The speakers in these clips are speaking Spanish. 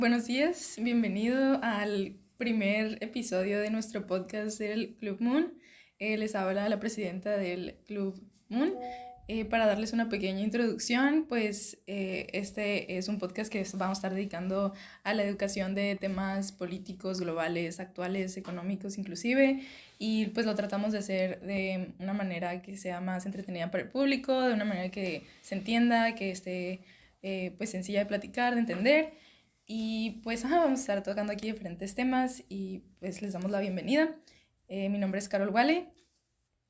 Buenos días, bienvenido al primer episodio de nuestro podcast del Club Moon. Les habla la presidenta del Club Moon. Para darles una pequeña introducción, pues este es un podcast que vamos a estar dedicando a la educación de temas políticos, globales, actuales, económicos inclusive, y pues lo tratamos de hacer de una manera que sea más entretenida para el público, de una manera que se entienda, que esté pues sencilla de platicar, de entender. Y pues vamos a estar tocando aquí diferentes temas y pues les damos la bienvenida. Mi nombre es Carol Wale.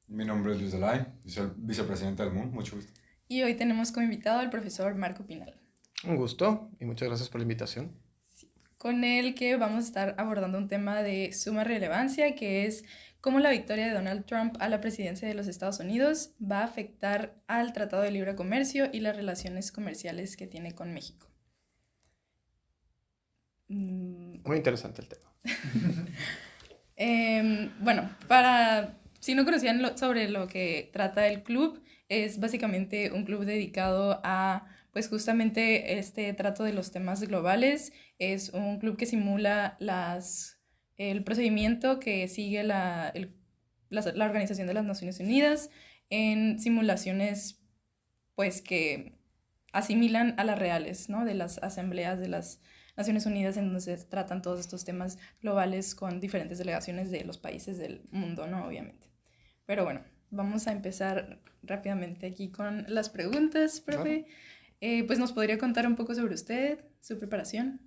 Mi nombre es Luis Delay, soy el vicepresidente del MUN, mucho gusto. Y hoy tenemos como invitado al profesor Marco Pinal. Un gusto y muchas gracias por la invitación. Sí. Con el que vamos a estar abordando un tema de suma relevancia, que es cómo la victoria de Donald Trump a la presidencia de los Estados Unidos va a afectar al Tratado de Libre Comercio y las relaciones comerciales que tiene con México. Muy interesante el tema. Bueno, si no conocían sobre lo que trata el club, es básicamente un club dedicado a, pues justamente este trato de los temas globales. Es un club que simula el procedimiento que sigue la Organización de las Naciones Unidas en simulaciones, pues que asimilan a las reales, ¿no? De las asambleas de las Naciones Unidas, en donde se tratan todos estos temas globales con diferentes delegaciones de los países del mundo, ¿no? Obviamente. Pero bueno, vamos a empezar rápidamente aquí con las preguntas, profe. Pues nos podría contar un poco sobre usted, su preparación.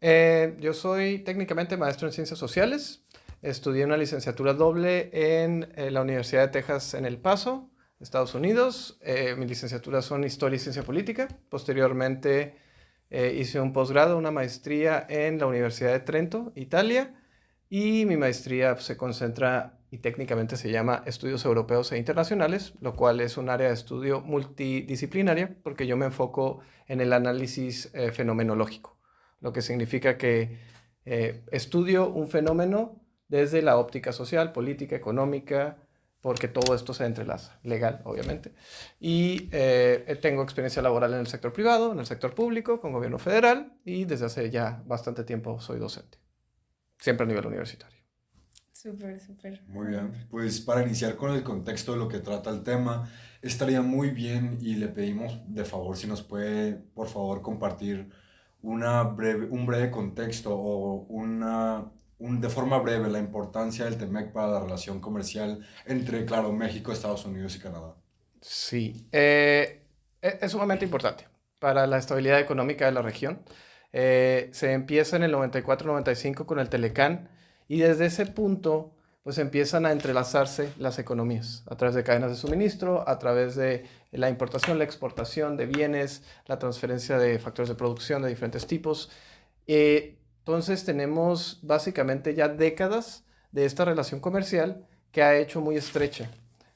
Yo soy técnicamente maestro en ciencias sociales. Estudié una licenciatura doble en la Universidad de Texas en El Paso, Estados Unidos. Mis licenciaturas son Historia y Ciencia Política. Posteriormente hice un posgrado, una maestría en la Universidad de Trento, Italia. Y mi maestría se concentra y técnicamente se llama Estudios Europeos e Internacionales, lo cual es un área de estudio multidisciplinaria porque yo me enfoco en el análisis fenomenológico, lo que significa que estudio un fenómeno desde la óptica social, política, económica, porque todo esto se entrelaza, legal, obviamente. Y tengo experiencia laboral en el sector privado, en el sector público, con gobierno federal, y desde hace ya bastante tiempo soy docente, siempre a nivel universitario. Súper, súper. Muy bien, pues para iniciar con el contexto de lo que trata el tema, estaría muy bien y le pedimos de favor si nos puede, por favor, compartir un breve contexto o de forma breve la importancia del TEMEC para la relación comercial entre, claro, México, Estados Unidos y Canadá. Sí, es sumamente importante para la estabilidad económica de la región. Se empieza en el 94-95 con el Telecán y desde ese punto pues empiezan a entrelazarse las economías a través de cadenas de suministro, a través de la importación, la exportación de bienes, la transferencia de factores de producción de diferentes tipos. Entonces tenemos básicamente ya décadas de esta relación comercial que ha hecho muy estrecha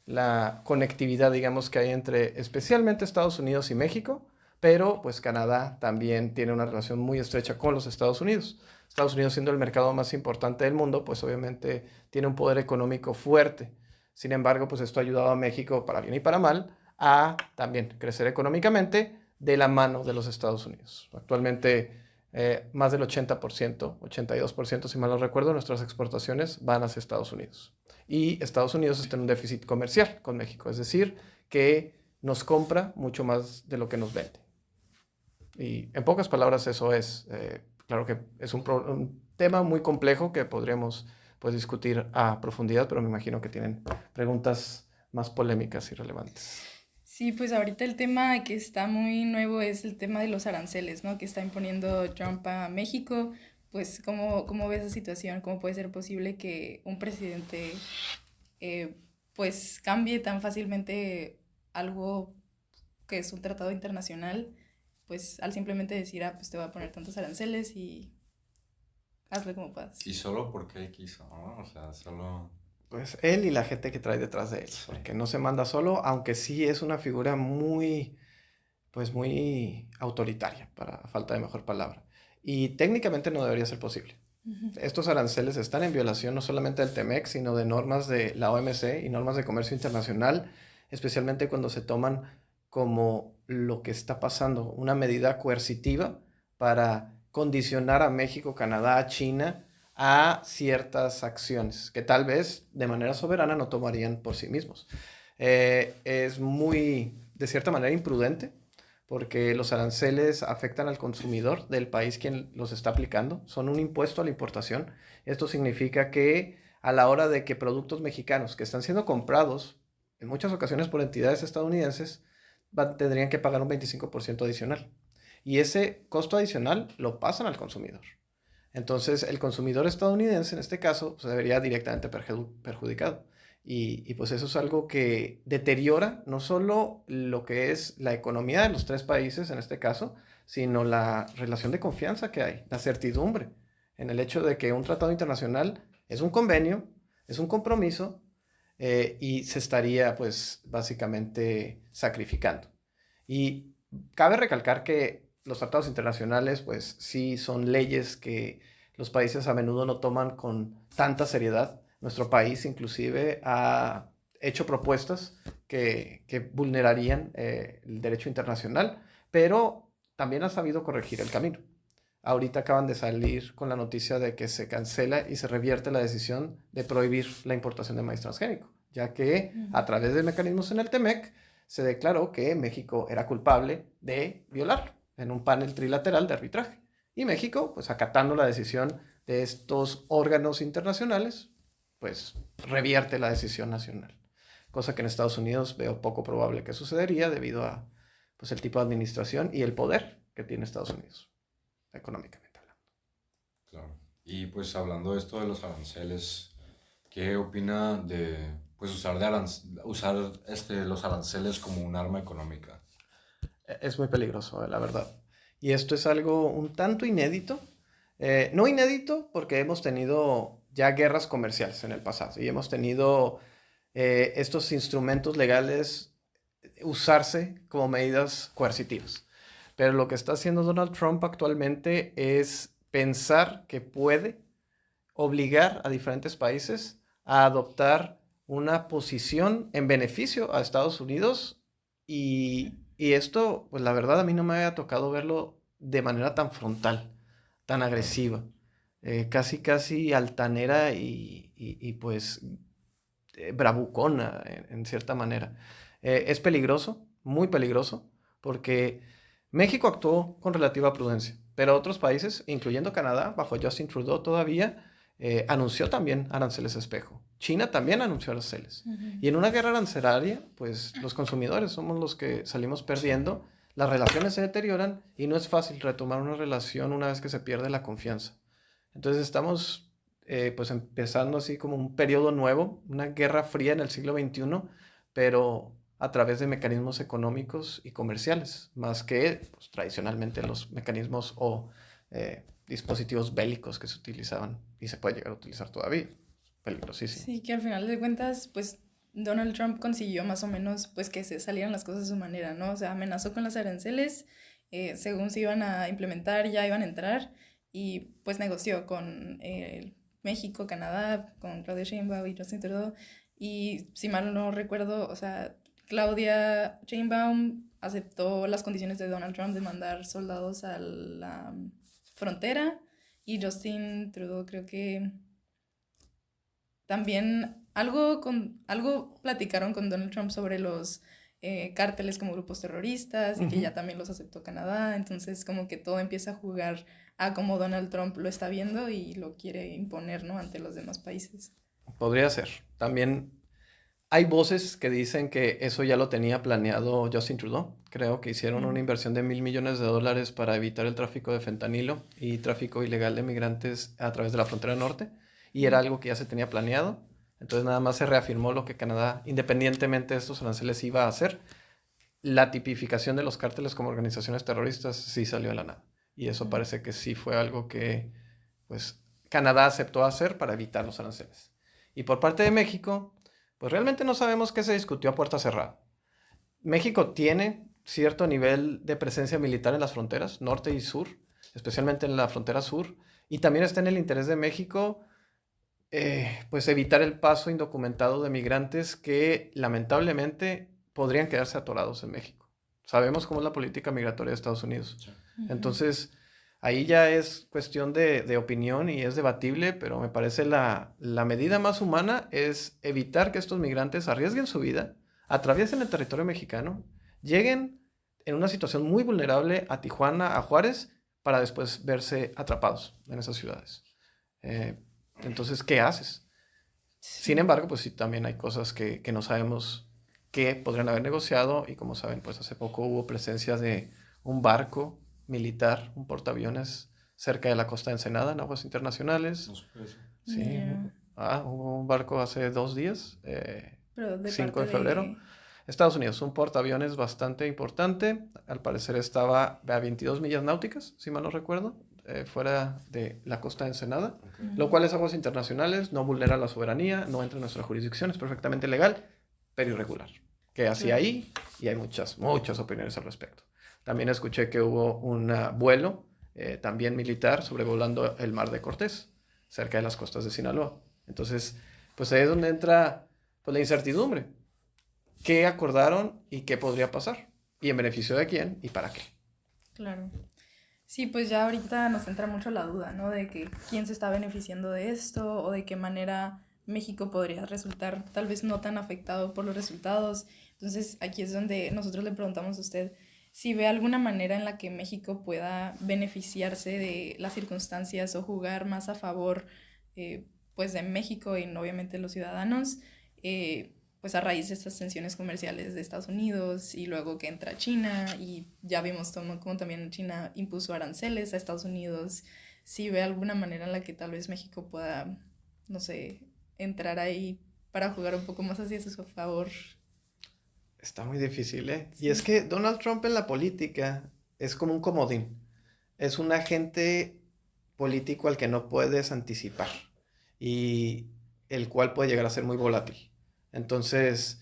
la conectividad, digamos, que hay entre especialmente Estados Unidos y México, pero pues Canadá también tiene una relación muy estrecha con los Estados Unidos. Estados Unidos siendo el mercado más importante del mundo, pues obviamente tiene un poder económico fuerte. Sin embargo, pues esto ha ayudado a México, para bien y para mal, a también crecer económicamente de la mano de los Estados Unidos. Actualmente más del 80%, 82% si mal no recuerdo, de nuestras exportaciones van hacia Estados Unidos. Y Estados Unidos está en un déficit comercial con México, es decir, que nos compra mucho más de lo que nos vende. Y en pocas palabras eso es, claro que es un tema muy complejo que podríamos pues, discutir a profundidad, pero me imagino que tienen preguntas más polémicas y relevantes. Sí, pues ahorita el tema que está muy nuevo es el tema de los aranceles, ¿no? Que está imponiendo Trump a México. Pues, ¿cómo ves esa situación? ¿Cómo puede ser posible que un presidente eh, pues cambie tan fácilmente algo que es un tratado internacional, pues al simplemente decir, pues te voy a poner tantos aranceles y hazlo como puedas? Y solo porque él quiso, ¿no? O sea, solo... Pues él y la gente que trae detrás de él, Sí. porque no se manda solo, aunque sí es una figura muy, pues muy autoritaria, para falta de mejor palabra. Y técnicamente no debería ser posible. Estos aranceles están en violación no solamente del TEMEC, sino de normas de la OMC y normas de comercio internacional, especialmente cuando se toman como lo que está pasando, una medida coercitiva para condicionar a México, Canadá, China a ciertas acciones que tal vez de manera soberana no tomarían por sí mismos. Es muy, de cierta manera, imprudente porque los aranceles afectan al consumidor del país quien los está aplicando. Son un impuesto a la importación. Esto significa que a la hora de que productos mexicanos que están siendo comprados en muchas ocasiones por entidades estadounidenses tendrían que pagar un 25% adicional. Y ese costo adicional lo pasan al consumidor. Entonces, el consumidor estadounidense, en este caso, se vería directamente perjudicado. Y pues eso es algo que deteriora no solo lo que es la economía de los tres países, en este caso, sino la relación de confianza que hay, la certidumbre en el hecho de que un tratado internacional es un convenio, es un compromiso, y se estaría pues básicamente sacrificando. Y cabe recalcar que los tratados internacionales pues sí son leyes que los países a menudo no toman con tanta seriedad. Nuestro país inclusive ha hecho propuestas que vulnerarían el derecho internacional, pero también ha sabido corregir el camino. Ahorita acaban de salir con la noticia de que se cancela y se revierte la decisión de prohibir la importación de maíz transgénico, ya que a través de mecanismos en el TEMEC se declaró que México era culpable de violarlo en un panel trilateral de arbitraje. Y México, pues acatando la decisión de estos órganos internacionales, pues revierte la decisión nacional. Cosa que en Estados Unidos veo poco probable que sucedería debido a pues, el tipo de administración y el poder que tiene Estados Unidos, económicamente hablando. Claro. Y pues hablando de esto de los aranceles, ¿qué opina de pues usar los aranceles como un arma económica? Es muy peligroso, la verdad. Y esto es algo un tanto inédito. No inédito porque hemos tenido ya guerras comerciales en el pasado y hemos tenido estos instrumentos legales usarse como medidas coercitivas. Pero lo que está haciendo Donald Trump actualmente es pensar que puede obligar a diferentes países a adoptar una posición en beneficio a Estados Unidos y esto, pues la verdad a mí no me había tocado verlo de manera tan frontal, tan agresiva, casi altanera y pues bravucona en cierta manera. Es peligroso, muy peligroso, porque México actuó con relativa prudencia, pero otros países, incluyendo Canadá, bajo Justin Trudeau todavía, anunció también aranceles espejo. China también anunció aranceles. Y en una guerra arancelaria, pues los consumidores somos los que salimos perdiendo, las relaciones se deterioran y no es fácil retomar una relación una vez que se pierde la confianza. Entonces estamos pues empezando así como un periodo nuevo, una guerra fría en el siglo XXI, pero a través de mecanismos económicos y comerciales, más que pues, tradicionalmente los mecanismos o dispositivos bélicos que se utilizaban y se puede llegar a utilizar todavía. Peligrosísimo. Sí, que al final de cuentas, pues Donald Trump consiguió más o menos pues que se salieran las cosas a su manera, ¿no? O sea, amenazó con los aranceles, según se iban a implementar, ya iban a entrar, y pues negoció con México, Canadá, con Claudia Sheinbaum y Justin Trudeau, y si mal no recuerdo, o sea, Claudia Sheinbaum aceptó las condiciones de Donald Trump de mandar soldados a la frontera, y Justin Trudeau creo que también algo platicaron con Donald Trump sobre los cárteles como grupos terroristas y que ya también los aceptó Canadá. Entonces como que todo empieza a jugar a cómo Donald Trump lo está viendo y lo quiere imponer, ¿no?, ante los demás países. Podría ser. También hay voces que dicen que eso ya lo tenía planeado Justin Trudeau. Creo que hicieron una inversión de $1,000 millones para evitar el tráfico de fentanilo y tráfico ilegal de migrantes a través de la frontera norte. Y era algo que ya se tenía planeado. Entonces nada más se reafirmó lo que Canadá, independientemente de estos aranceles, iba a hacer. La tipificación de los cárteles como organizaciones terroristas sí salió de la nada. Y eso parece que sí fue algo que pues, Canadá aceptó hacer para evitar los aranceles. Y por parte de México, pues realmente no sabemos qué se discutió a puerta cerrada. México tiene cierto nivel de presencia militar en las fronteras, norte y sur, especialmente en la frontera sur. Y también está en el interés de México pues evitar el paso indocumentado de migrantes que lamentablemente podrían quedarse atorados en México. Sabemos cómo es la política migratoria de Estados Unidos. Sí. Entonces, Ahí ya es cuestión de opinión y es debatible, pero me parece la medida más humana es evitar que estos migrantes arriesguen su vida, atraviesen el territorio mexicano, lleguen en una situación muy vulnerable a Tijuana, a Juárez, para después verse atrapados en esas ciudades. Entonces, ¿qué haces? Sin embargo, pues sí, también hay cosas que no sabemos que podrían haber negociado y como saben, pues hace poco hubo presencia de un barco militar, un portaaviones cerca de la costa de Ensenada, en aguas internacionales. No supe eso. Sí, Yeah. hubo un barco hace 2 días, Pero de 5 de parte febrero. de... Estados Unidos, un portaaviones bastante importante, al parecer estaba a 22 millas náuticas, si mal no recuerdo, fuera de la costa de Ensenada, lo cual es aguas internacionales, no vulnera la soberanía, no entra en nuestra jurisdicción, es perfectamente legal, pero irregular. Que así Claro. ahí, y hay muchas opiniones al respecto. También escuché que hubo un vuelo, también militar, sobrevolando el Mar de Cortés, cerca de las costas de Sinaloa. Entonces, pues ahí es donde entra pues, la incertidumbre. ¿Qué acordaron y qué podría pasar? ¿Y en beneficio de quién y para qué? Claro. Sí, pues ya ahorita nos entra mucho la duda, ¿no? De que quién se está beneficiando de esto o de qué manera México podría resultar tal vez no tan afectado por los resultados. Entonces aquí es donde nosotros le preguntamos a usted si ve alguna manera en la que México pueda beneficiarse de las circunstancias o jugar más a favor pues de México y obviamente los ciudadanos. Pues a raíz de estas tensiones comerciales de Estados Unidos y luego que entra China y ya vimos cómo también China impuso aranceles a Estados Unidos, si ve alguna manera en la que tal vez México pueda, no sé, entrar ahí para jugar un poco más hacia su favor. Está muy difícil, ¿eh? Sí. Y es que Donald Trump en la política es como un comodín. Es un agente político al que no puedes anticipar y el cual puede llegar a ser muy volátil. Entonces,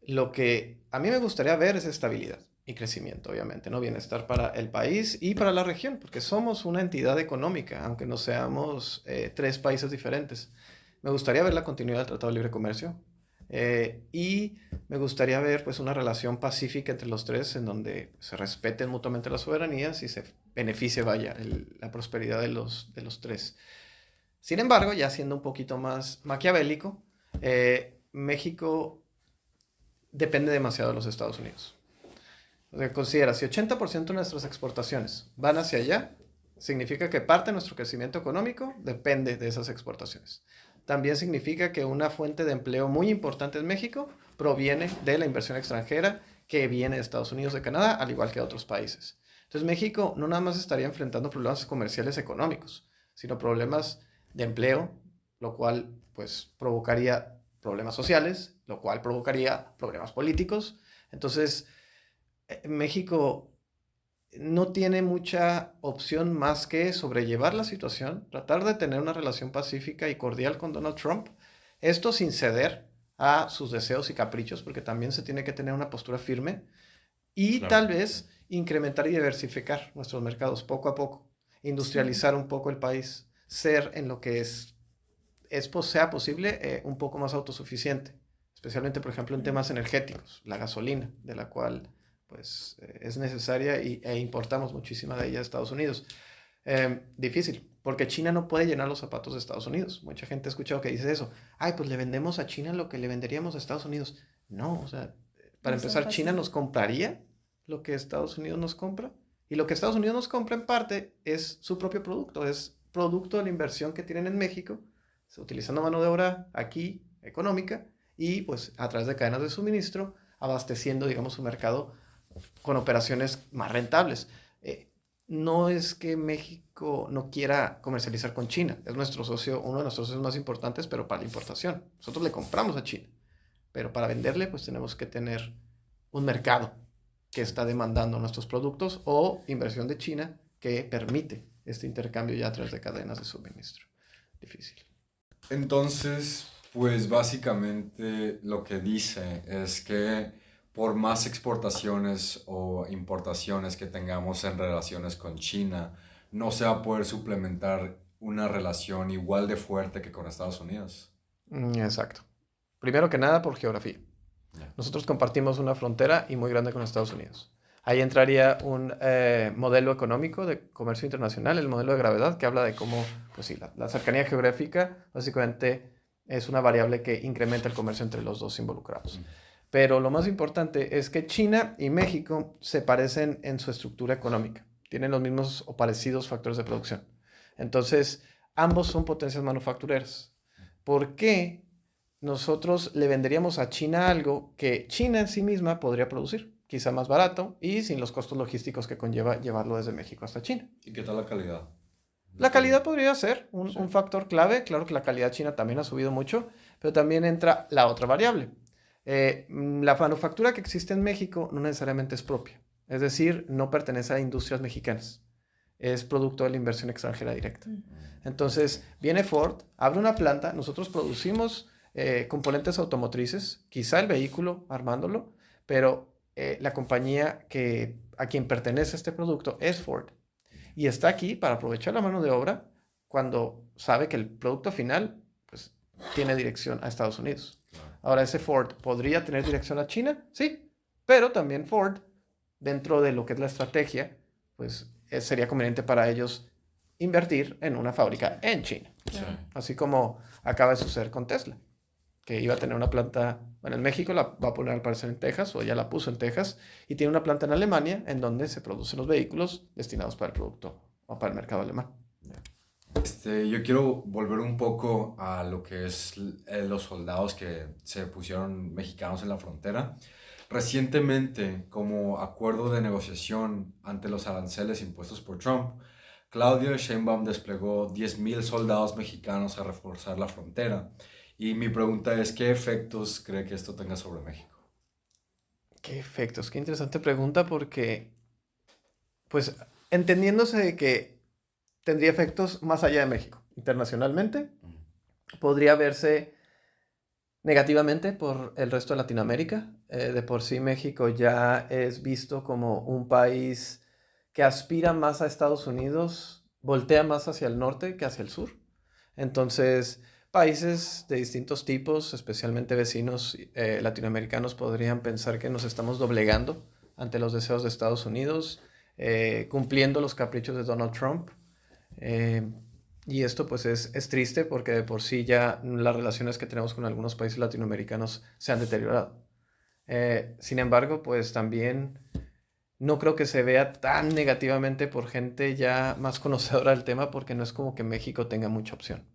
lo que a mí me gustaría ver es estabilidad y crecimiento, obviamente, ¿no? Bienestar para el país y para la región, porque somos una entidad económica, aunque no seamos 3 países diferentes. Me gustaría ver la continuidad del Tratado de Libre Comercio y me gustaría ver pues una relación pacífica entre los tres en donde se respeten mutuamente las soberanías y se beneficie, vaya, la prosperidad de los tres. Sin embargo, ya siendo un poquito más maquiavélico, México depende demasiado de los Estados Unidos. O sea, considera, si 80% de nuestras exportaciones van hacia allá, significa que parte de nuestro crecimiento económico depende de esas exportaciones. También significa que una fuente de empleo muy importante en México proviene de la inversión extranjera que viene de Estados Unidos, de Canadá, al igual que de otros países. Entonces México no nada más estaría enfrentando problemas comerciales económicos, sino problemas de empleo, lo cual pues provocaría problemas sociales, lo cual provocaría problemas políticos. Entonces México no tiene mucha opción más que sobrellevar la situación, tratar de tener una relación pacífica y cordial con Donald Trump, esto sin ceder a sus deseos y caprichos, porque también se tiene que tener una postura firme y Claro. tal vez incrementar y diversificar nuestros mercados poco a poco, industrializar un poco el país, ser en lo que sea posible un poco más autosuficiente, especialmente por ejemplo en temas energéticos, la gasolina, de la cual pues es necesaria e importamos muchísima de ella a Estados Unidos. Difícil, porque China no puede llenar los zapatos de Estados Unidos. Mucha gente ha escuchado que dice eso. Ay, pues le vendemos a China lo que le venderíamos a Estados Unidos. No, o sea, para No es tan empezar, China fácil. nos compraría lo que Estados Unidos nos compra. Y lo que Estados Unidos nos compra en parte es su propio producto, es producto de la inversión que tienen en México, utilizando mano de obra aquí, económica, y pues a través de cadenas de suministro, abasteciendo, digamos, su mercado con operaciones más rentables. No es que México no quiera comercializar con China, es nuestro socio, uno de nuestros socios más importantes, pero para la importación. Nosotros le compramos a China, pero para venderle pues tenemos que tener un mercado que está demandando nuestros productos o inversión de China que permite este intercambio ya a través de cadenas de suministro. Difícil. Entonces, pues básicamente lo que dice es que por más exportaciones o importaciones que tengamos en relaciones con China, no se va a poder suplementar una relación igual de fuerte que con Estados Unidos. Exacto. Primero que nada por geografía. Ya. Nosotros compartimos una frontera y muy grande con Estados Unidos. Ahí entraría un modelo económico de comercio internacional, el modelo de gravedad, que habla de cómo, pues sí, la cercanía geográfica básicamente es una variable que incrementa el comercio entre los dos involucrados. Pero lo más importante es que China y México se parecen en su estructura económica. Tienen los mismos o parecidos factores de producción. Entonces, ambos son potencias manufactureras. ¿Por qué nosotros le venderíamos a China algo que China en sí misma podría producir? Quizá más barato y sin los costos logísticos que conlleva llevarlo desde México hasta China. ¿Y qué tal la calidad? La calidad podría ser un factor clave. Claro que la calidad china también ha subido mucho, pero también entra la otra variable. La manufactura que existe en México no necesariamente es propia. Es decir, no pertenece a industrias mexicanas. Es producto de la inversión extranjera directa. Entonces, viene Ford, abre una planta, nosotros producimos componentes automotrices, quizá el vehículo armándolo, pero la compañía a quien pertenece este producto es Ford. Y está aquí para aprovechar la mano de obra cuando sabe que el producto final pues, tiene dirección a Estados Unidos. Ahora, ¿ese Ford podría tener dirección a China? Sí, pero también Ford, dentro de lo que es la estrategia, pues sería conveniente para ellos invertir en una fábrica en China. Sí. Así como acaba de suceder con Tesla, que iba a tener una planta, bueno, en México la va a poner al parecer en Texas, o ya la puso en Texas, y tiene una planta en Alemania en donde se producen los vehículos destinados para el producto o para el mercado alemán. Yo quiero volver un poco a lo que es los soldados que se pusieron mexicanos en la frontera. Recientemente, como acuerdo de negociación ante los aranceles impuestos por Trump, Claudia Sheinbaum desplegó 10,000 soldados mexicanos a reforzar la frontera. Y mi pregunta es, ¿qué efectos cree que esto tenga sobre México? ¿Qué efectos? Qué interesante pregunta porque, pues, entendiéndose de que tendría efectos más allá de México, internacionalmente, podría verse negativamente por el resto de Latinoamérica. De por sí México ya es visto como un país que aspira más a Estados Unidos, voltea más hacia el norte que hacia el sur. Entonces, países de distintos tipos, especialmente vecinos latinoamericanos, podrían pensar que nos estamos doblegando ante los deseos de Estados Unidos, cumpliendo los caprichos de Donald Trump. Y esto pues es triste porque de por sí ya las relaciones que tenemos con algunos países latinoamericanos se han deteriorado. Sin embargo, pues también no creo que se vea tan negativamente por gente ya más conocedora del tema porque no es como que México tenga mucha opción.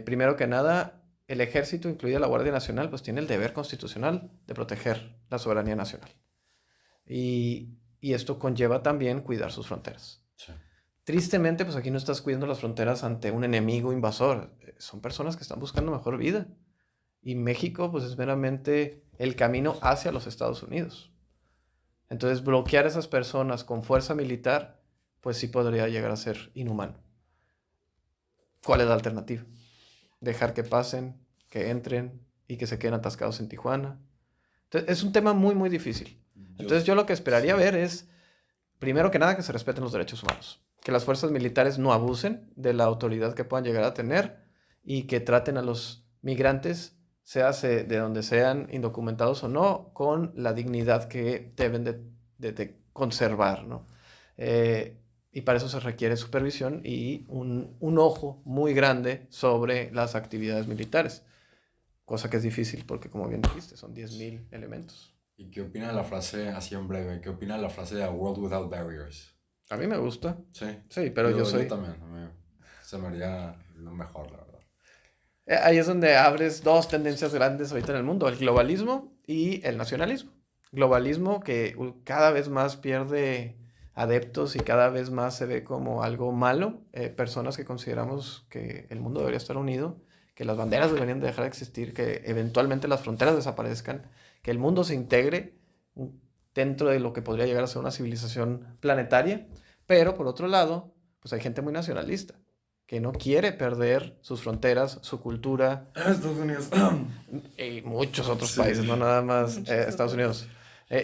Primero que nada, el ejército, incluida la Guardia Nacional, pues tiene el deber constitucional de proteger la soberanía nacional. Y esto conlleva también cuidar sus fronteras. Sí. Tristemente, pues aquí no estás cuidando las fronteras ante un enemigo invasor. Son personas que están buscando mejor vida. Y México, pues es meramente el camino hacia los Estados Unidos. Entonces, bloquear a esas personas con fuerza militar, pues sí podría llegar a ser inhumano. ¿Cuál es la alternativa? Dejar que pasen, que entren y que se queden atascados en Tijuana. Entonces, es un tema muy, muy difícil. Entonces, yo lo que esperaría ver es, primero que nada, que se respeten los derechos humanos. Que las fuerzas militares no abusen de la autoridad que puedan llegar a tener y que traten a los migrantes, sea de donde sean, indocumentados o no, con la dignidad que deben de conservar, ¿no? Y para eso se requiere supervisión y un ojo muy grande sobre las actividades militares, cosa que es difícil porque, como bien dijiste, son 10,000 elementos. ¿Y qué opina de la frase, así en breve, qué opina de la frase de A World Without Barriers? A mí me gusta. Sí. Sí, pero yo soy... Yo también, se me haría lo mejor, la verdad. Ahí es donde abres dos tendencias grandes ahorita en el mundo, el globalismo y el nacionalismo. Globalismo que cada vez más pierde adeptos y cada vez más se ve como algo malo. Personas que consideramos que el mundo debería estar unido, que las banderas deberían dejar de existir, que eventualmente las fronteras desaparezcan, que el mundo se integre dentro de lo que podría llegar a ser una civilización planetaria. Pero por otro lado, pues hay gente muy nacionalista que no quiere perder sus fronteras, su cultura. Estados Unidos. Y muchos otros países, no nada más Estados Unidos.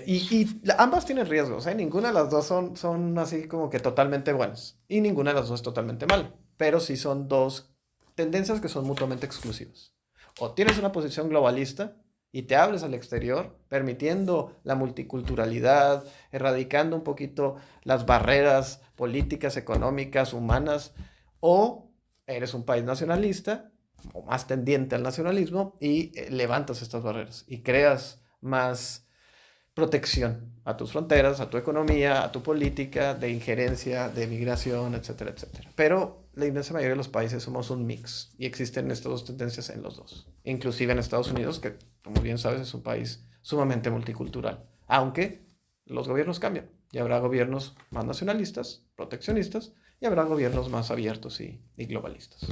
Y ambas tienen riesgos, ninguna de las dos son así como que totalmente buenas. Y ninguna de las dos es totalmente mala. Pero sí son dos tendencias que son mutuamente exclusivas. O tienes una posición globalista y te abres al exterior, permitiendo la multiculturalidad, erradicando un poquito las barreras políticas, económicas, humanas, o eres un país nacionalista o más tendiente al nacionalismo y levantas estas barreras y creas más protección a tus fronteras, a tu economía, a tu política de injerencia, de migración, etcétera, etcétera. Pero la inmensa mayoría de los países somos un mix y existen estas dos tendencias en los dos. Inclusive en Estados Unidos, que como bien sabes es un país sumamente multicultural, aunque los gobiernos cambian y habrá gobiernos más nacionalistas, proteccionistas, y habrá gobiernos más abiertos y globalistas.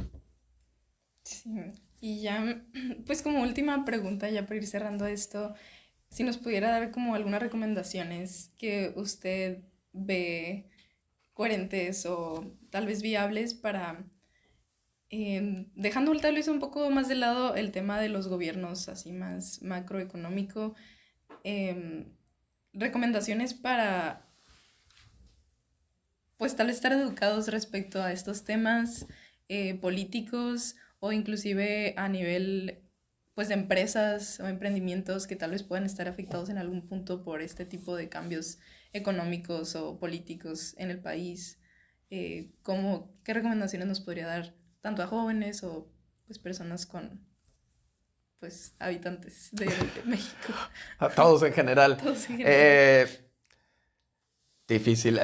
Sí. Y ya, pues como última pregunta, ya para ir cerrando esto, si nos pudiera dar como algunas recomendaciones que usted ve coherentes o tal vez viables para, dejando tal vez un poco más de lado el tema de los gobiernos así más macroeconómico, em, recomendaciones para pues tal vez estar educados respecto a estos temas políticos o inclusive a nivel pues de empresas o emprendimientos que tal vez puedan estar afectados en algún punto por este tipo de cambios económicos o políticos en el país. ¿Qué recomendaciones nos podría dar tanto a jóvenes o pues personas con pues habitantes de México? A todos en general. Todos en general. Difícil.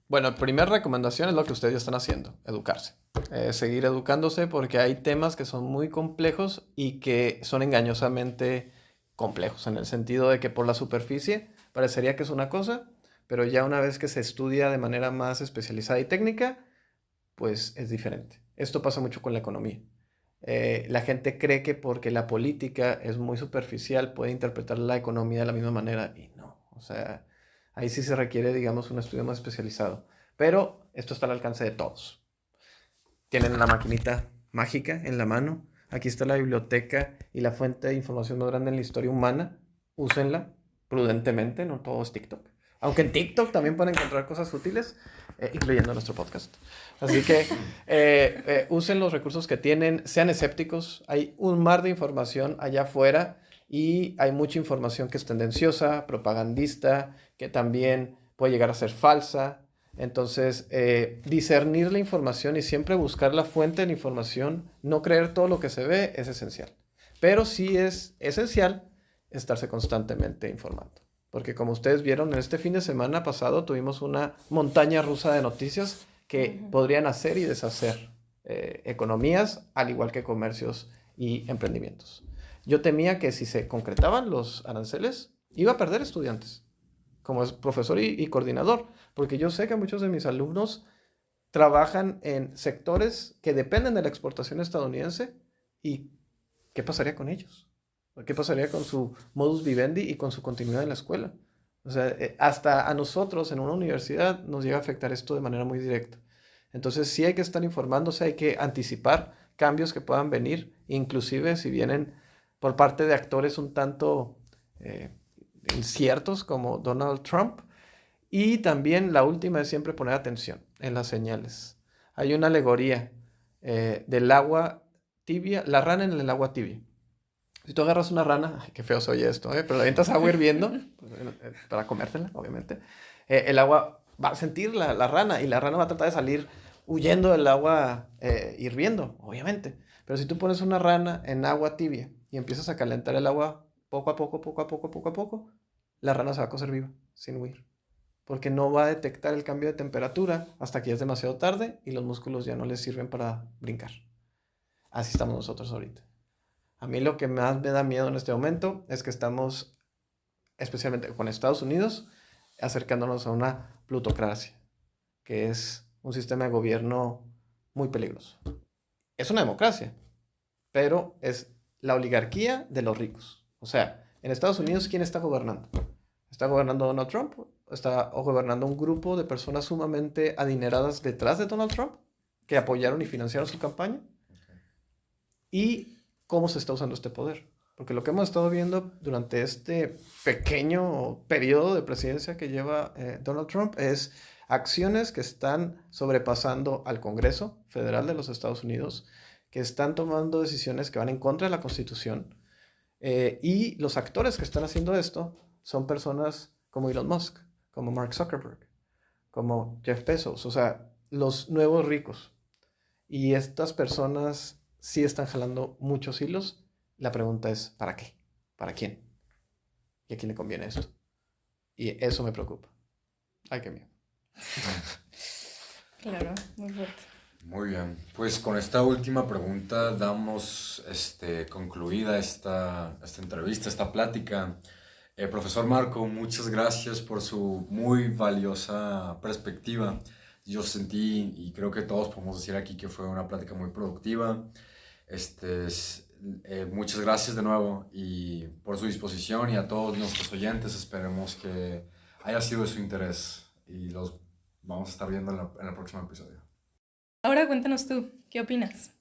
Bueno, primera recomendación es lo que ustedes ya están haciendo, educarse. Seguir educándose porque hay temas que son muy complejos y que son engañosamente complejos, en el sentido de que por la superficie parecería que es una cosa, pero ya una vez que se estudia de manera más especializada y técnica, pues es diferente. Esto pasa mucho con la economía. La gente cree que porque la política es muy superficial puede interpretar la economía de la misma manera y no. O sea, ahí sí se requiere, digamos, un estudio más especializado. Pero esto está al alcance de todos. Tienen una maquinita mágica en la mano. Aquí está la biblioteca y la fuente de información más grande en la historia humana. Úsenla prudentemente, no todo es TikTok. Aunque en TikTok también pueden encontrar cosas útiles, incluyendo nuestro podcast. Así que usen los recursos que tienen, sean escépticos. Hay un mar de información allá afuera y hay mucha información que es tendenciosa, propagandista, que también puede llegar a ser falsa. Entonces, discernir la información y siempre buscar la fuente de la información, no creer todo lo que se ve, es esencial. Pero sí es esencial estarse constantemente informando. Porque como ustedes vieron, en este fin de semana pasado tuvimos una montaña rusa de noticias que podrían hacer y deshacer economías, al igual que comercios y emprendimientos. Yo temía que si se concretaban los aranceles, iba a perder estudiantes, como es profesor y coordinador, porque yo sé que muchos de mis alumnos trabajan en sectores que dependen de la exportación estadounidense y ¿qué pasaría con ellos? ¿Qué pasaría con su modus vivendi y con su continuidad en la escuela? O sea, hasta a nosotros en una universidad nos llega a afectar esto de manera muy directa. Entonces sí hay que estar informándose, hay que anticipar cambios que puedan venir, inclusive si vienen por parte de actores un tanto inciertos como Donald Trump. Y también la última es siempre poner atención en las señales. Hay una alegoría del agua tibia, la rana en el agua tibia. Si tú agarras una rana, ay, qué feo se oye esto, pero la avientas agua hirviendo, para comértela, obviamente, el agua va a sentir la rana y la rana va a tratar de salir huyendo del agua hirviendo, obviamente. Pero si tú pones una rana en agua tibia y empiezas a calentar el agua poco a poco, la rana se va a cocer viva, sin huir. Porque no va a detectar el cambio de temperatura hasta que ya es demasiado tarde y los músculos ya no les sirven para brincar. Así estamos nosotros ahorita. A mí lo que más me da miedo en este momento es que estamos, especialmente con Estados Unidos, acercándonos a una plutocracia, que es un sistema de gobierno muy peligroso. Es una democracia, pero es la oligarquía de los ricos. O sea, en Estados Unidos, ¿quién está gobernando? ¿Está gobernando Donald Trump? ¿Está gobernando un grupo de personas sumamente adineradas detrás de Donald Trump que apoyaron y financiaron su campaña? ¿Y cómo se está usando este poder? Porque lo que hemos estado viendo durante este pequeño periodo de presidencia que lleva Donald Trump es acciones que están sobrepasando al Congreso Federal de los Estados Unidos, que están tomando decisiones que van en contra de la Constitución, Y los actores que están haciendo esto son personas como Elon Musk, como Mark Zuckerberg, como Jeff Bezos, o sea, los nuevos ricos. Y estas personas sí están jalando muchos hilos. La pregunta es, ¿para qué? ¿Para quién? ¿Y a quién le conviene esto? Y eso me preocupa. Ay, qué miedo. Claro, muy fuerte. Muy bien, pues con esta última pregunta damos concluida esta entrevista, esta plática. Profesor Marco, muchas gracias por su muy valiosa perspectiva. Yo sentí, y creo que todos podemos decir aquí, que fue una plática muy productiva. Muchas gracias de nuevo y por su disposición, y a todos nuestros oyentes esperemos que haya sido de su interés y los vamos a estar viendo en el próximo episodio. Ahora cuéntanos tú, ¿qué opinas?